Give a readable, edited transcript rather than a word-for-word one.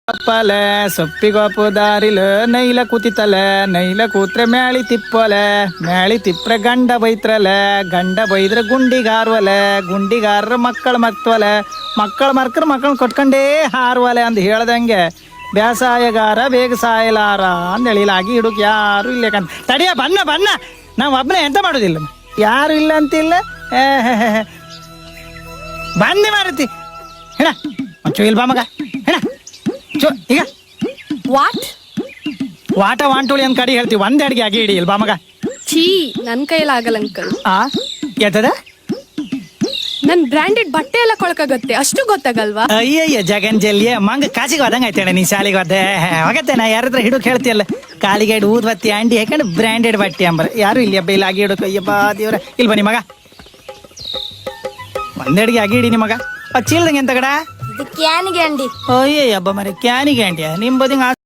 ಅಪ್ಪಲೆ ಸೊಪ್ಪಿಗೊಪ್ಪು ದಾರಿಲು ನೈಲ ಕೂತಿತ್ತಲೆ ನೈಲ ಕೂತ್ರೆ ಮ್ಯಾಳಿ ತಿಪ್ಪಲೆ ಮ್ಯಾಳಿ ತಿಪ್ಪ್ರೆ ಗಂಡ ಬೈತ್ರಲೆ ಗಂಡ ಬೈದ್ರೆ ಗುಂಡಿಗಾರ್ವಲೆ ಗುಂಡಿಗಾರ್ರ ಮಕ್ಕಳು ಮರ್ತವಲೆ ಮಕ್ಕಳು ಮರ್ಕರ್ ಮಕ್ಕಳನ್ನ ಕೊಟ್ಕೊಂಡೇ ಹಾರ್ವಲೆ ಅಂತ ಹೇಳ್ದಂಗೆ ಬೇಸಾಯಗಾರ ಬೇಗ ಸಾಯಲಾರ ಅಂದೇಳಿಲಾಗಿ ಹಿಡುಕ್ ಯಾರು ಇಲ್ಲೇಕಂತ ತಡಿಯ ಬನ್ನ ಬನ್ನ ನಾವು ಒಬ್ಬನೇ ಎಂತ ಮಾಡೋದಿಲ್ಲ ಯಾರು ಇಲ್ಲ ಅಂತಿಲ್ಲ ಬಂದೆ ಮಾರತಿ ಹೇಳ ಒಂಚು ಇಲ್ ಬಾ ಮಗ ಹೇಳ ಚೋ ಈಗ ವಾಟ ವಾಂಟುಳಿ ಅಂತ ಕಡಿ ಹೇಳ್ತೀವಿ ಒಂದ್ ಅಡಿಗೆ ಆಗಿ ಇಡಿ ಇಲ್ ಬಾ ಮಗ ಛೀ ನನ್ ಕೈಲಾಗಲ್ಲ ಅಂಕಲ್. ಎತ್ತದ ನನ್ ಬ್ರಾಂಡೆಡ್ ಬಟ್ಟೆ ಎಲ್ಲ ಕೊಳಕಾಗತ್ತೆ ಅಷ್ಟು ಗೊತ್ತಾಗಲ್ವಾ? ಅಯ್ಯಯ್ಯ ಜಗನ್ ಜಲ್ಯ ಮಂಗ ಕಾಸಿಗೆ ಹೋದಂಗ ಆಯ್ತೇನೆ ನೀ ಶಾಲೆಗೆ ಹೋದೆ ಹೋಗತ್ತೆ ನಾ ಯಾರತ್ರ ಹಿಡುಕ್ ಹೇಳ್ತಿಯಲ್ಲ ಕಾಲಿಗೆ ಊದ್ವತ್ತಿ ಅಂಡಿ ಹಾಕೊಂಡು ಬ್ರಾಂಡೆಡ್ ಬಟ್ಟೆ ಅಂಬರ್ ಯಾರು ಇಲ್ಲಿ ಹಬ್ಬ ಇಲ್ಲ ಆಗಿ ಹಿಡುಕ್ ಅಯ್ಯಬ್ಬಾ ದೇವ್ರ ಇಲ್ಲಿ ಬನ್ನಿ ಮಗ ಒಂದೆಡಿಗೆ ಆಗಿ ಇಡಿ ಮಗ ಚೀಲ್ದಂಗೆ ಎಂತ ಕಡ ಕ್ಯಾನಿಗೆ ಅಂಡಿ ಅಯ್ಯಯ್ಯ ಹಬ್ಬ ಮರೆ ಕ್ಯಾನಿಗೆ ಅಂಡಿಯ ನಿಮ್ ಬದಿಂಗ